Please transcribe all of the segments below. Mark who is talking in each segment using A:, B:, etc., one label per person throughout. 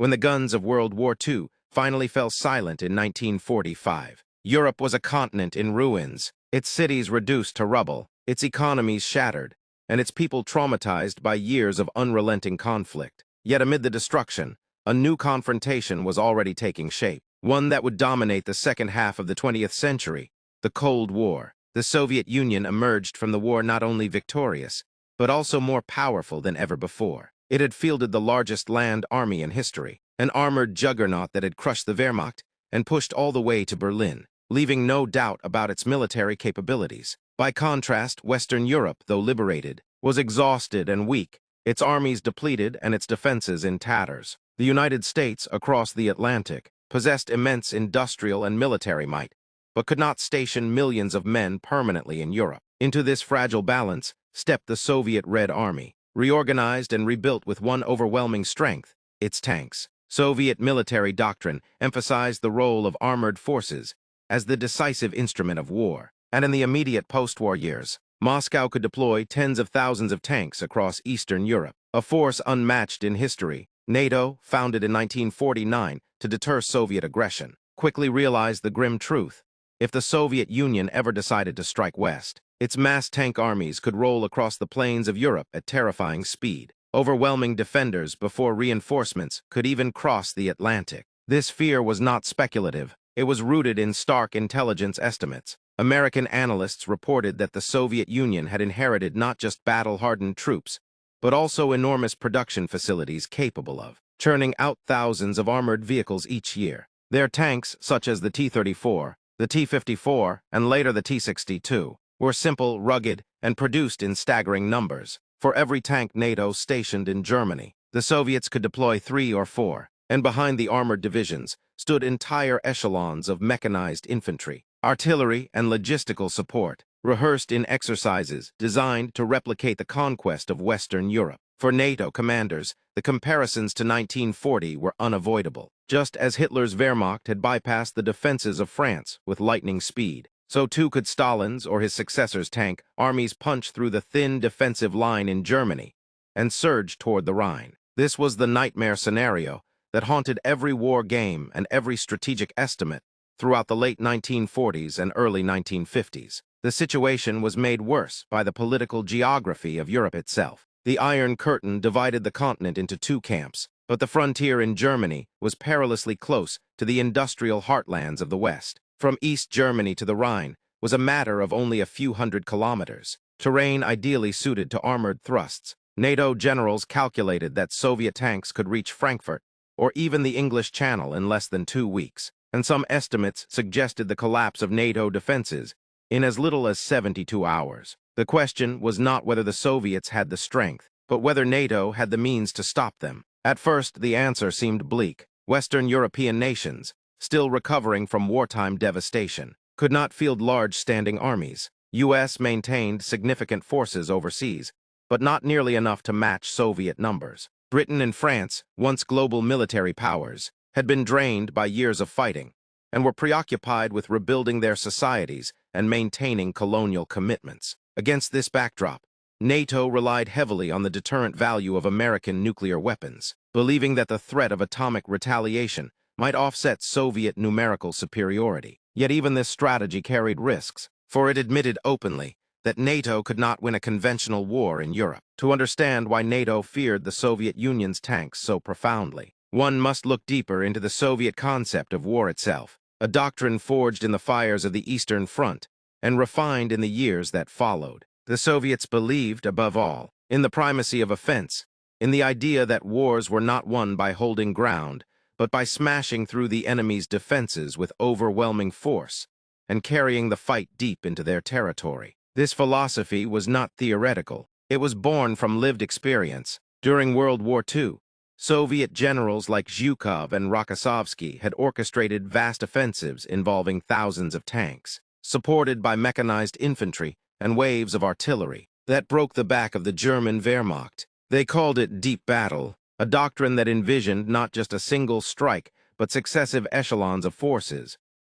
A: when the guns of World War II finally fell silent in 1945. Europe was a continent in ruins, its cities reduced to rubble, its economies shattered, and its people traumatized by years of unrelenting conflict. Yet amid the destruction, a new confrontation was already taking shape, one that would dominate the second half of the 20th century, the Cold War. The Soviet Union emerged from the war not only victorious, but also more powerful than ever before. It had fielded the largest land army in history, an armored juggernaut that had crushed the Wehrmacht and pushed all the way to Berlin, leaving no doubt about its military capabilities. By contrast, Western Europe, though liberated, was exhausted and weak, its armies depleted and its defenses in tatters. The United States, across the Atlantic, possessed immense industrial and military might, but could not station millions of men permanently in Europe. Into this fragile balance stepped the Soviet Red Army, reorganized and rebuilt with one overwhelming strength: its tanks. Soviet military doctrine emphasized the role of armored forces as the decisive instrument of war, and in the immediate post-war years, Moscow could deploy tens of thousands of tanks across Eastern Europe, a force unmatched in history. NATO, founded in 1949 to deter Soviet aggression, quickly realized the grim truth: if the Soviet Union ever decided to strike west, its mass tank armies could roll across the plains of Europe at terrifying speed, overwhelming defenders before reinforcements could even cross the Atlantic. This fear was not speculative. It was rooted in stark intelligence estimates. American analysts reported that the Soviet Union had inherited not just battle-hardened troops, but also enormous production facilities capable of churning out thousands of armored vehicles each year. Their tanks, such as the T-34, the T-54, and later the T-62, were simple, rugged, and produced in staggering numbers. For every tank NATO stationed in Germany, the Soviets could deploy 3 or 4, and behind the armored divisions stood entire echelons of mechanized infantry, artillery, and logistical support, rehearsed in exercises designed to replicate the conquest of Western Europe. For NATO commanders, the comparisons to 1940 were unavoidable. Just as Hitler's Wehrmacht had bypassed the defenses of France with lightning speed, so too could Stalin's or his successor's tank armies punch through the thin defensive line in Germany and surge toward the Rhine. This was the nightmare scenario that haunted every war game and every strategic estimate throughout the late 1940s and early 1950s. The situation was made worse by the political geography of Europe itself. The Iron Curtain divided the continent into 2 camps, but the frontier in Germany was perilously close to the industrial heartlands of the West. From East Germany to the Rhine was a matter of only a few hundred kilometers, terrain ideally suited to armored thrusts. NATO generals calculated that Soviet tanks could reach Frankfurt or even the English Channel in less than 2 weeks, and some estimates suggested the collapse of NATO defenses in as little as 72 hours. The question was not whether the Soviets had the strength, but whether NATO had the means to stop them. At first, the answer seemed bleak. Western European nations, still recovering from wartime devastation, could not field large standing armies. U.S. maintained significant forces overseas, but not nearly enough to match Soviet numbers. Britain and France, once global military powers, had been drained by years of fighting, and were preoccupied with rebuilding their societies and maintaining colonial commitments. Against this backdrop, NATO relied heavily on the deterrent value of American nuclear weapons, believing that the threat of atomic retaliation might offset Soviet numerical superiority. Yet even this strategy carried risks, for it admitted openly that NATO could not win a conventional war in Europe. To understand why NATO feared the Soviet Union's tanks so profoundly, one must look deeper into the Soviet concept of war itself, a doctrine forged in the fires of the Eastern Front and refined in the years that followed. The Soviets believed, above all, in the primacy of offense, in the idea that wars were not won by holding ground, but by smashing through the enemy's defenses with overwhelming force and carrying the fight deep into their territory. This philosophy was not theoretical. It was born from lived experience. During World War II, Soviet generals like Zhukov and Rokossovsky had orchestrated vast offensives involving thousands of tanks, supported by mechanized infantry and waves of artillery, that broke the back of the German Wehrmacht. They called it deep battle, a doctrine that envisioned not just a single strike, but successive echelons of forces,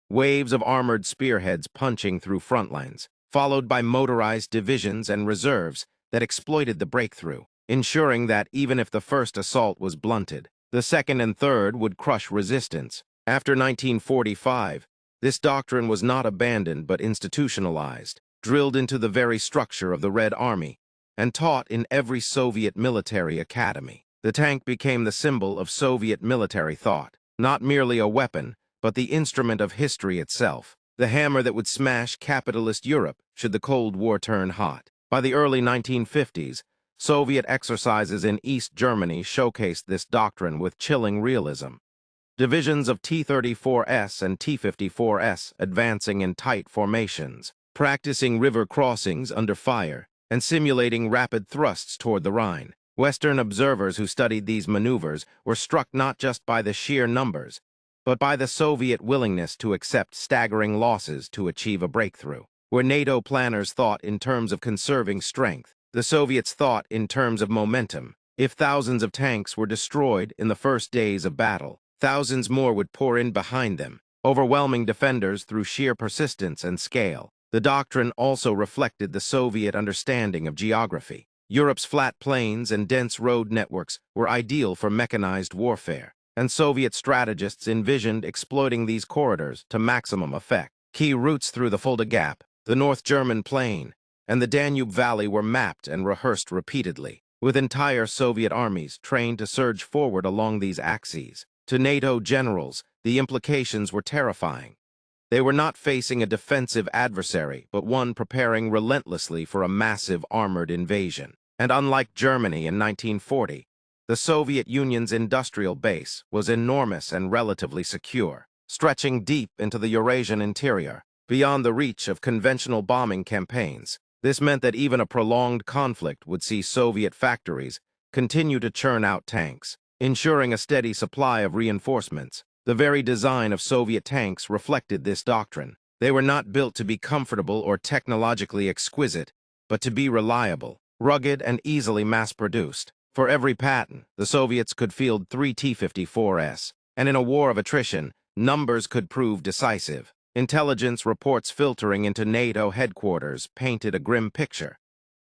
A: waves of armored spearheads punching through front lines, followed by motorized divisions and reserves that exploited the breakthrough, ensuring that even if the first assault was blunted, The second and third would crush resistance. After 1945, this doctrine was not abandoned but institutionalized, drilled into the very structure of the Red Army, and taught in every Soviet military academy. The tank became the symbol of Soviet military thought, not merely a weapon, but the instrument of history itself, the hammer that would smash capitalist Europe should the Cold War turn hot. By the early 1950s, Soviet exercises in East Germany showcased this doctrine with chilling realism. Divisions of T-34S and T-54S advancing in tight formations, practicing river crossings under fire, and simulating rapid thrusts toward the Rhine. Western observers who studied these maneuvers were struck not just by the sheer numbers, but by the Soviet willingness to accept staggering losses to achieve a breakthrough. Where NATO planners thought in terms of conserving strength, the Soviets thought in terms of momentum. If thousands of tanks were destroyed in the first days of battle, thousands more would pour in behind them, overwhelming defenders through sheer persistence and scale. The doctrine also reflected the Soviet understanding of geography. Europe's flat plains and dense road networks were ideal for mechanized warfare, and Soviet strategists envisioned exploiting these corridors to maximum effect. Key routes through the Fulda Gap, the North German Plain, and the Danube Valley were mapped and rehearsed repeatedly, with entire Soviet armies trained to surge forward along these axes. To NATO generals, the implications were terrifying. They were not facing a defensive adversary, but one preparing relentlessly for a massive armored invasion. And unlike Germany in 1940, the Soviet Union's industrial base was enormous and relatively secure, stretching deep into the Eurasian interior, beyond the reach of conventional bombing campaigns. This meant that even a prolonged conflict would see Soviet factories continue to churn out tanks, ensuring a steady supply of reinforcements. The very design of Soviet tanks reflected this doctrine. They were not built to be comfortable or technologically exquisite, but to be reliable, rugged, and easily mass-produced. For every pattern, the Soviets could field 3 T-54S, and in a war of attrition, numbers could prove decisive. Intelligence reports filtering into NATO headquarters painted a grim picture.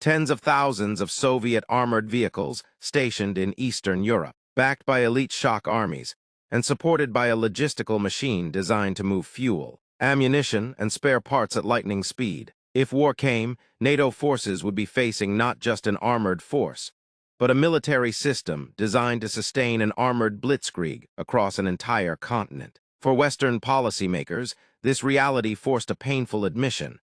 A: Tens of thousands of Soviet armored vehicles stationed in Eastern Europe, backed by elite shock armies, and supported by a logistical machine designed to move fuel, ammunition, and spare parts at lightning speed. If war came, NATO forces would be facing not just an armored force, but a military system designed to sustain an armored blitzkrieg across an entire continent. For Western policymakers, this reality forced a painful admission.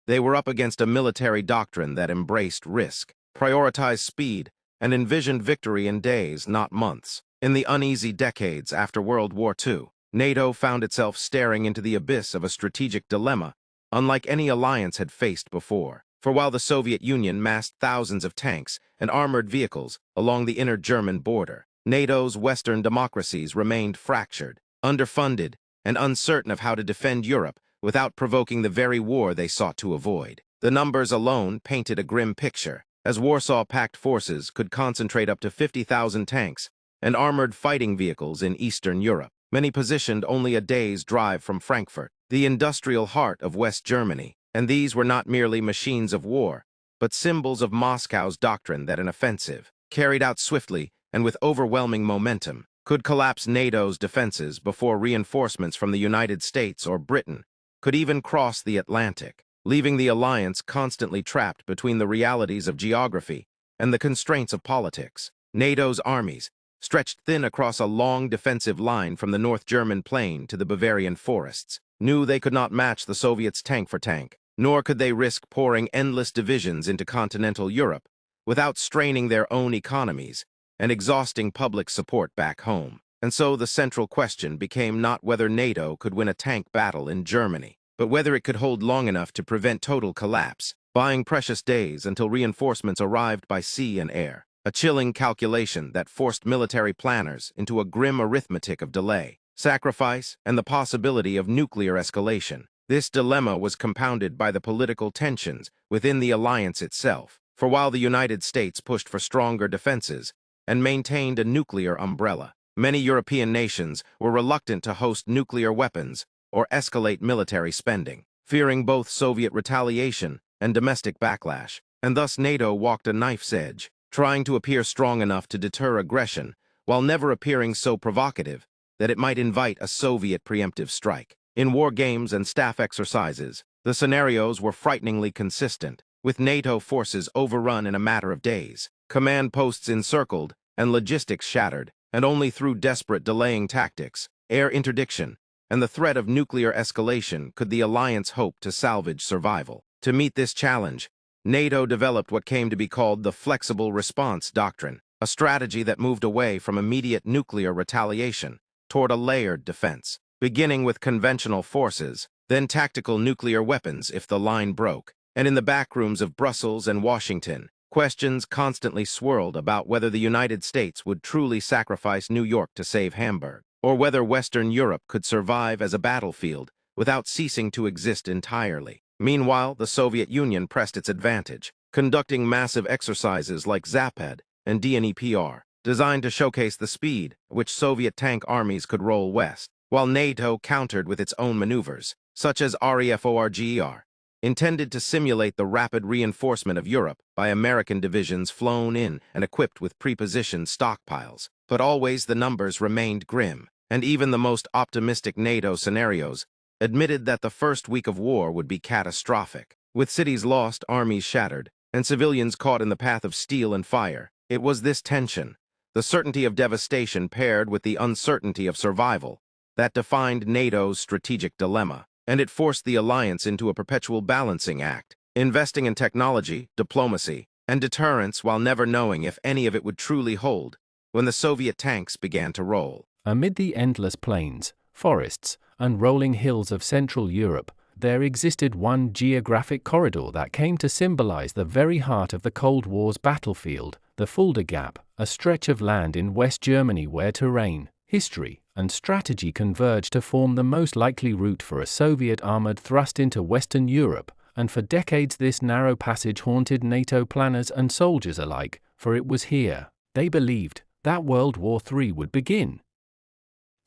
A: They were up against a military doctrine that embraced risk, prioritized speed, and envisioned victory in days, not months. In the uneasy decades after World War II, NATO found itself staring into the abyss of a strategic dilemma, unlike any alliance had faced before. For while the Soviet Union massed thousands of tanks and armored vehicles along the inner German border, NATO's Western democracies remained fractured, underfunded, and uncertain of how to defend Europe without provoking the very war they sought to avoid. The numbers alone painted a grim picture, as Warsaw Pact forces could concentrate up to 50,000 tanks and armored fighting vehicles in Eastern Europe, many positioned only a day's drive from Frankfurt, the industrial heart of West Germany. And these were not merely machines of war, but symbols of Moscow's doctrine that an offensive, carried out swiftly and with overwhelming momentum, could collapse NATO's defenses before reinforcements from the United States or Britain could even cross the Atlantic, leaving the alliance constantly trapped between the realities of geography and the constraints of politics. NATO's armies, stretched thin across a long defensive line from the North German plain to the Bavarian forests, knew they could not match the Soviets tank for tank, nor could they risk pouring endless divisions into continental Europe without straining their own economies and exhausting public support back home. And so the central question became not whether NATO could win a tank battle in Germany, but whether it could hold long enough to prevent total collapse, buying precious days until reinforcements arrived by sea and air. A chilling calculation that forced military planners into a grim arithmetic of delay, sacrifice, and the possibility of nuclear escalation. This dilemma was compounded by the political tensions within the alliance itself, for while the United States pushed for stronger defenses and maintained a nuclear umbrella, many European nations were reluctant to host nuclear weapons or escalate military spending, fearing both Soviet retaliation and domestic backlash, and thus NATO walked a knife's edge, trying to appear strong enough to deter aggression while never appearing so provocative that it might invite a Soviet preemptive strike. In war games and staff exercises, the scenarios were frighteningly consistent, with NATO forces overrun in a matter of days, command posts encircled, and logistics shattered, and only through desperate delaying tactics, air interdiction, and the threat of nuclear escalation could the alliance hope to salvage survival. To meet this challenge, NATO developed what came to be called the Flexible Response Doctrine, a strategy that moved away from immediate nuclear retaliation toward a layered defense, beginning with conventional forces, then tactical nuclear weapons if the line broke. And in the backrooms of Brussels and Washington, questions constantly swirled about whether the United States would truly sacrifice New York to save Hamburg, or whether Western Europe could survive as a battlefield without ceasing to exist entirely. Meanwhile, the Soviet Union pressed its advantage, conducting massive exercises like Zapad and DNEPR, designed to showcase the speed at which Soviet tank armies could roll west, while NATO countered with its own maneuvers, such as REFORGER, intended to simulate the rapid reinforcement of Europe by American divisions flown in and equipped with prepositioned stockpiles. But always the numbers remained grim, and even the most optimistic NATO scenarios admitted that the first week of war would be catastrophic. With cities lost, armies shattered, and civilians caught in the path of steel and fire. It was this tension, the certainty of devastation paired with the uncertainty of survival, that defined NATO's strategic dilemma, and it forced the alliance into a perpetual balancing act, investing in technology, diplomacy, and deterrence while never knowing if any of it would truly hold when the Soviet tanks began to roll.
B: Amid the endless plains, forests, and rolling hills of Central Europe, there existed one geographic corridor that came to symbolize the very heart of the Cold War's battlefield, the Fulda Gap, a stretch of land in West Germany where terrain, history, and strategy converged to form the most likely route for a Soviet armored thrust into Western Europe, and for decades this narrow passage haunted NATO planners and soldiers alike, for it was here, they believed, that World War III would begin.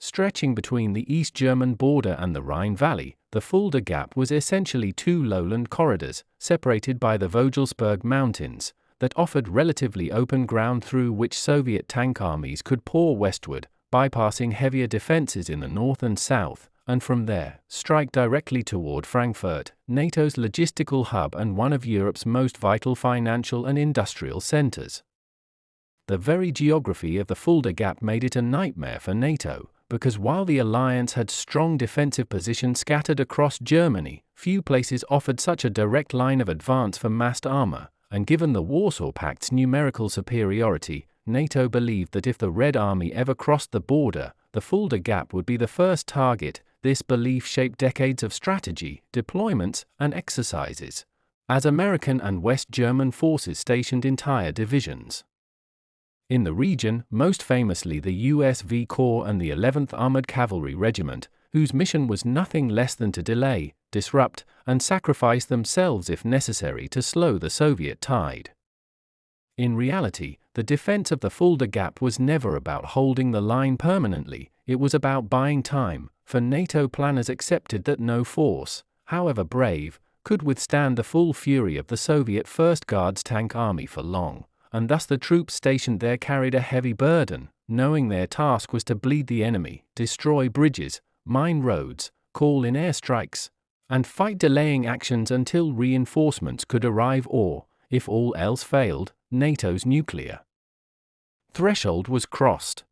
B: Stretching between the East German border and the Rhine Valley, the Fulda Gap was essentially two lowland corridors, separated by the Vogelsberg Mountains, that offered relatively open ground through which Soviet tank armies could pour westward, bypassing heavier defenses in the north and south, and from there, strike directly toward Frankfurt, NATO's logistical hub and one of Europe's most vital financial and industrial centers. The very geography of the Fulda Gap made it a nightmare for NATO, because while the alliance had strong defensive positions scattered across Germany, few places offered such a direct line of advance for massed armor, and given the Warsaw Pact's numerical superiority, NATO believed that if the Red Army ever crossed the border, the Fulda Gap would be the first target. This belief shaped decades of strategy, deployments, and exercises, as American and West German forces stationed entire divisions in the region, most famously the US V Corps and the 11th Armored Cavalry Regiment, whose mission was nothing less than to delay, disrupt, and sacrifice themselves if necessary to slow the Soviet tide. In reality, the defense of the Fulda Gap was never about holding the line permanently, it was about buying time, for NATO planners accepted that no force, however brave, could withstand the full fury of the Soviet First Guards tank army for long, and thus the troops stationed there carried a heavy burden, knowing their task was to bleed the enemy, destroy bridges, mine roads, call in airstrikes, and fight delaying actions until reinforcements could arrive or, if all else failed, NATO's nuclear threshold was crossed.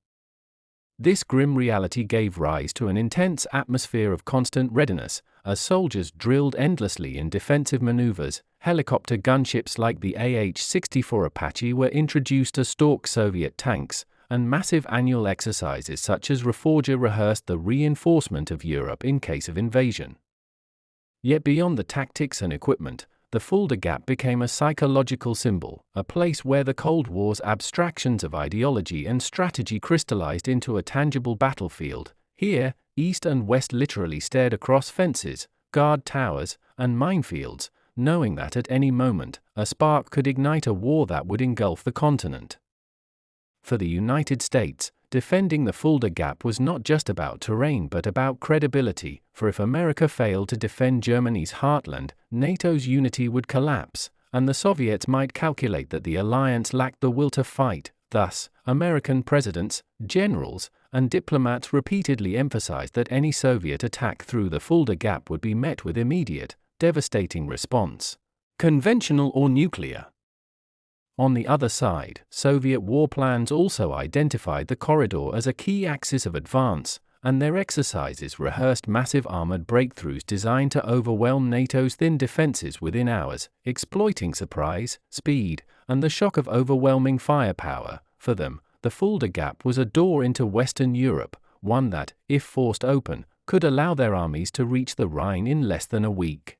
B: This grim reality gave rise to an intense atmosphere of constant readiness, as soldiers drilled endlessly in defensive maneuvers. Helicopter gunships like the AH-64 Apache were introduced to stalk Soviet tanks, and massive annual exercises such as Reforger rehearsed the reinforcement of Europe in case of invasion. Yet beyond the tactics and equipment, the Fulda Gap became a psychological symbol, a place where the Cold War's abstractions of ideology and strategy crystallized into a tangible battlefield. Here, East and West literally stared across fences, guard towers, and minefields, knowing that at any moment, a spark could ignite a war that would engulf the continent. For the United States, defending the Fulda Gap was not just about terrain but about credibility, for if America failed to defend Germany's heartland, NATO's unity would collapse, and the Soviets might calculate that the alliance lacked the will to fight, Thus, American presidents, generals, and diplomats repeatedly emphasized that any Soviet attack through the Fulda Gap would be met with immediate, devastating response, conventional or nuclear. On the other side, Soviet war plans also identified the corridor as a key axis of advance, and their exercises rehearsed massive armored breakthroughs designed to overwhelm NATO's thin defenses within hours, exploiting surprise, speed, and the shock of overwhelming firepower. For them, the Fulda Gap was a door into Western Europe, one that, if forced open, could allow their armies to reach the Rhine in less than a week.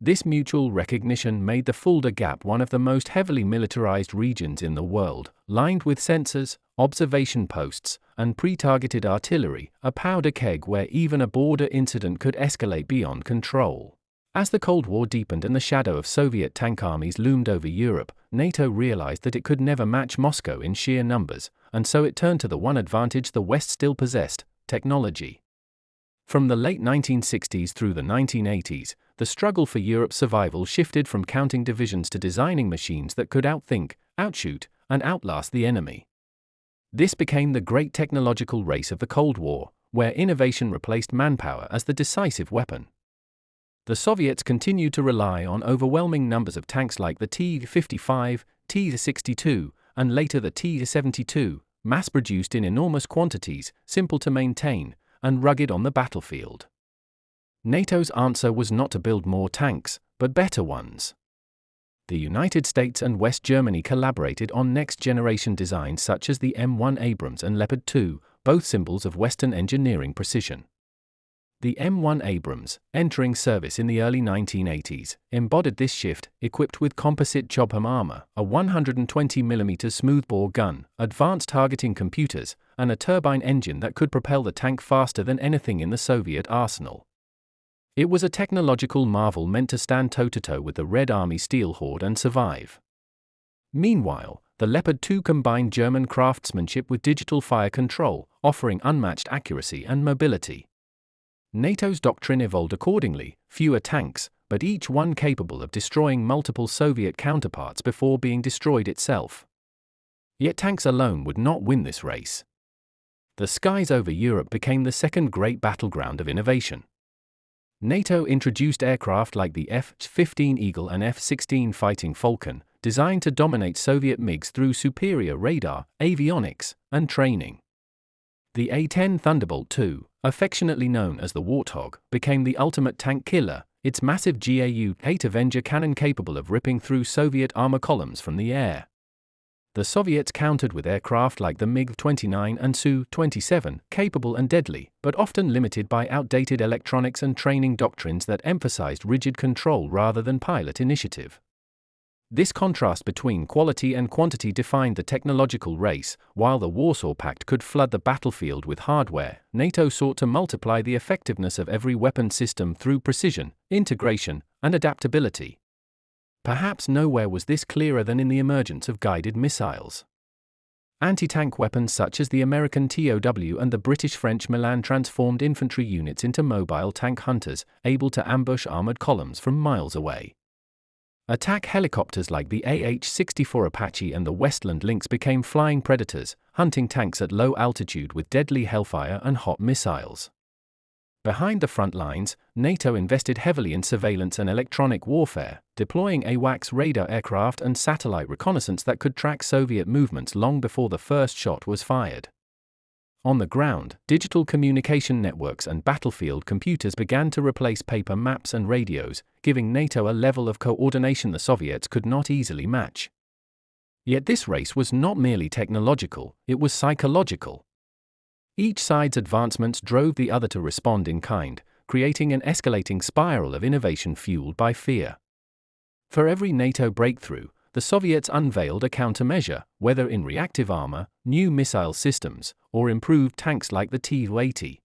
B: This mutual recognition made the Fulda Gap one of the most heavily militarized regions in the world, lined with sensors, observation posts, and pre-targeted artillery, a powder keg where even a border incident could escalate beyond control. As the Cold War deepened and the shadow of Soviet tank armies loomed over Europe, NATO realized that it could never match Moscow in sheer numbers, and so it turned to the one advantage the West still possessed: technology. From the late 1960s through the 1980s, the struggle for Europe's survival shifted from counting divisions to designing machines that could outthink, outshoot, and outlast the enemy. This became the great technological race of the Cold War, where innovation replaced manpower as the decisive weapon. The Soviets continued to rely on overwhelming numbers of tanks like the T-55, T-62, and later the T-72, mass-produced in enormous quantities, simple to maintain, and rugged on the battlefield. NATO's answer was not to build more tanks, but better ones. The United States and West Germany collaborated on next-generation designs such as the M1 Abrams and Leopard 2, both symbols of Western engineering precision. The M1 Abrams, entering service in the early 1980s, embodied this shift, equipped with composite Chobham armor, a 120mm smoothbore gun, advanced targeting computers, and a turbine engine that could propel the tank faster than anything in the Soviet arsenal. It was a technological marvel meant to stand toe-to-toe with the Red Army steel horde and survive. Meanwhile, the Leopard 2 combined German craftsmanship with digital fire control, offering unmatched accuracy and mobility. NATO's doctrine evolved accordingly: fewer tanks, but each one capable of destroying multiple Soviet counterparts before being destroyed itself. Yet tanks alone would not win this race. The skies over Europe became the second great battleground of innovation. NATO introduced aircraft like the F-15 Eagle and F-16 Fighting Falcon, designed to dominate Soviet MiGs through superior radar, avionics, and training. The A-10 Thunderbolt II, affectionately known as the Warthog, became the ultimate tank killer, its massive GAU-8 Avenger cannon capable of ripping through Soviet armor columns from the air. The Soviets countered with aircraft like the MiG-29 and Su-27, capable and deadly, but often limited by outdated electronics and training doctrines that emphasized rigid control rather than pilot initiative. This contrast between quality and quantity defined the technological race. While the Warsaw Pact could flood the battlefield with hardware, NATO sought to multiply the effectiveness of every weapon system through precision, integration, and adaptability. Perhaps nowhere was this clearer than in the emergence of guided missiles. Anti-tank weapons such as the American TOW and the British-French Milan transformed infantry units into mobile tank hunters, able to ambush armored columns from miles away. Attack helicopters like the AH-64 Apache and the Westland Lynx became flying predators, hunting tanks at low altitude with deadly hellfire and hot missiles. Behind the front lines, NATO invested heavily in surveillance and electronic warfare, deploying AWACS radar aircraft and satellite reconnaissance that could track Soviet movements long before the first shot was fired. On the ground, digital communication networks and battlefield computers began to replace paper maps and radios, giving NATO a level of coordination the Soviets could not easily match. Yet this race was not merely technological, it was psychological. Each side's advancements drove the other to respond in kind, creating an escalating spiral of innovation fueled by fear. For every NATO breakthrough, the Soviets unveiled a countermeasure, whether in reactive armor, new missile systems, or improved tanks like the Tu-80.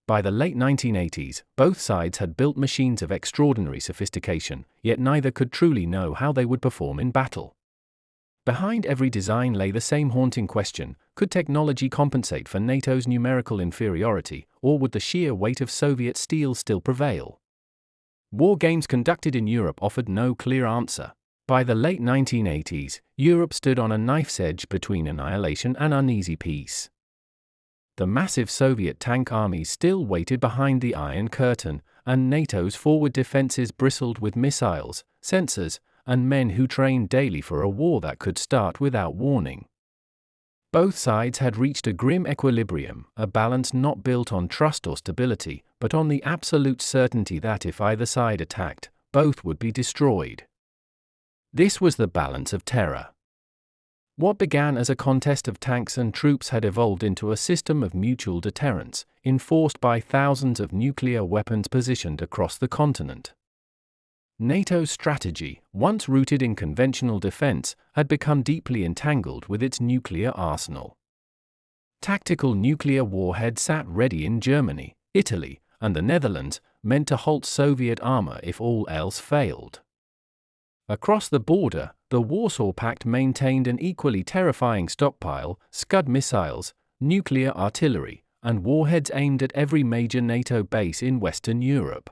B: By the late 1980s, both sides had built machines of extraordinary sophistication, yet neither could truly know how they would perform in battle. Behind every design lay the same haunting question: could technology compensate for NATO's numerical inferiority, or would the sheer weight of Soviet steel still prevail? War games conducted in Europe offered no clear answer. By the late 1980s, Europe stood on a knife's edge between annihilation and uneasy peace. The massive Soviet tank armies still waited behind the Iron Curtain, and NATO's forward defenses bristled with missiles, sensors, and men who trained daily for a war that could start without warning. Both sides had reached a grim equilibrium, a balance not built on trust or stability, but on the absolute certainty that if either side attacked, both would be destroyed. This was the balance of terror. What began as a contest of tanks and troops had evolved into a system of mutual deterrence, enforced by thousands of nuclear weapons positioned across the continent. NATO's strategy, once rooted in conventional defense, had become deeply entangled with its nuclear arsenal. Tactical nuclear warheads sat ready in Germany, Italy, and the Netherlands, meant to halt Soviet armor if all else failed. Across the border, the Warsaw Pact maintained an equally terrifying stockpile: Scud missiles, nuclear artillery, and warheads aimed at every major NATO base in Western Europe.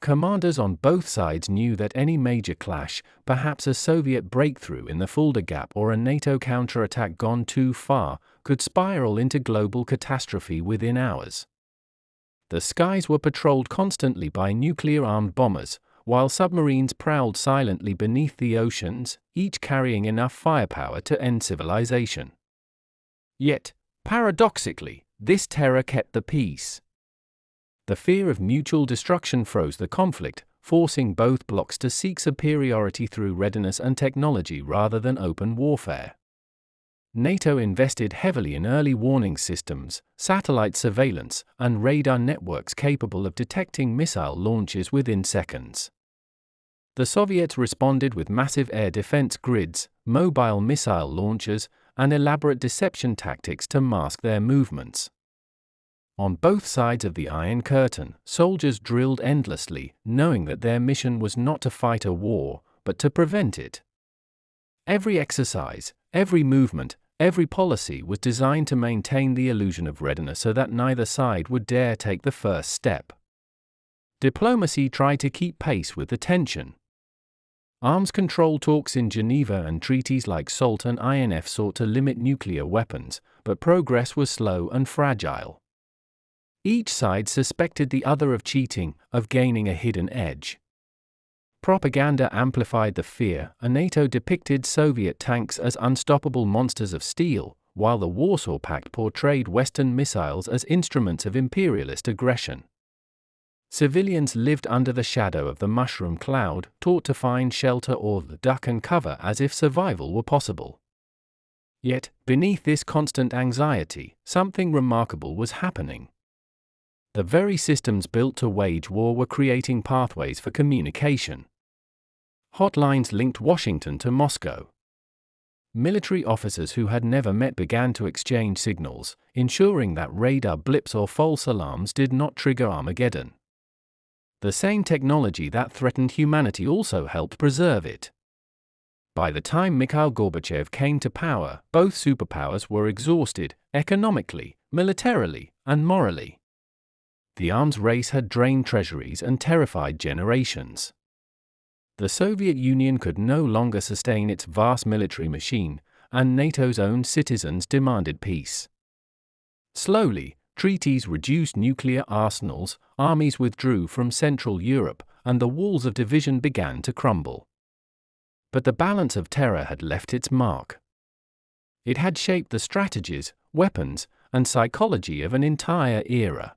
B: Commanders on both sides knew that any major clash, perhaps a Soviet breakthrough in the Fulda Gap or a NATO counterattack gone too far, could spiral into global catastrophe within hours. The skies were patrolled constantly by nuclear-armed bombers, while submarines prowled silently beneath the oceans, each carrying enough firepower to end civilization. Yet, paradoxically, this terror kept the peace. The fear of mutual destruction froze the conflict, forcing both blocs to seek superiority through readiness and technology rather than open warfare. NATO invested heavily in early warning systems, satellite surveillance, and radar networks capable of detecting missile launches within seconds. The Soviets responded with massive air defense grids, mobile missile launchers, and elaborate deception tactics to mask their movements. On both sides of the Iron Curtain, soldiers drilled endlessly, knowing that their mission was not to fight a war, but to prevent it. Every exercise, every movement, every policy was designed to maintain the illusion of readiness so that neither side would dare take the first step. Diplomacy tried to keep pace with the tension. Arms control talks in Geneva and treaties like SALT and INF sought to limit nuclear weapons, but progress was slow and fragile. Each side suspected the other of cheating, of gaining a hidden edge. Propaganda amplified the fear, and NATO depicted Soviet tanks as unstoppable monsters of steel, while the Warsaw Pact portrayed Western missiles as instruments of imperialist aggression. Civilians lived under the shadow of the mushroom cloud, taught to find shelter or duck and cover as if survival were possible. Yet, beneath this constant anxiety, something remarkable was happening. The very systems built to wage war were creating pathways for communication. Hotlines linked Washington to Moscow. Military officers who had never met began to exchange signals, ensuring that radar blips or false alarms did not trigger Armageddon. The same technology that threatened humanity also helped preserve it. By the time Mikhail Gorbachev came to power, both superpowers were exhausted, economically, militarily, and morally. The arms race had drained treasuries and terrified generations. The Soviet Union could no longer sustain its vast military machine, and NATO's own citizens demanded peace. Slowly, treaties reduced nuclear arsenals, armies withdrew from Central Europe, and the walls of division began to crumble. But the balance of terror had left its mark. It had shaped the strategies, weapons, and psychology of an entire era.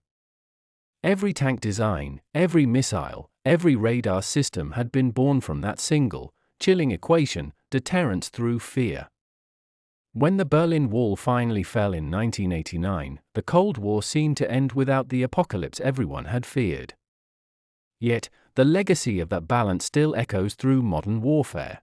B: Every tank design, every missile, every radar system had been born from that single, chilling equation: deterrence through fear. When the Berlin Wall finally fell in 1989, the Cold War seemed to end without the apocalypse everyone had feared. Yet, the legacy of that balance still echoes through modern warfare.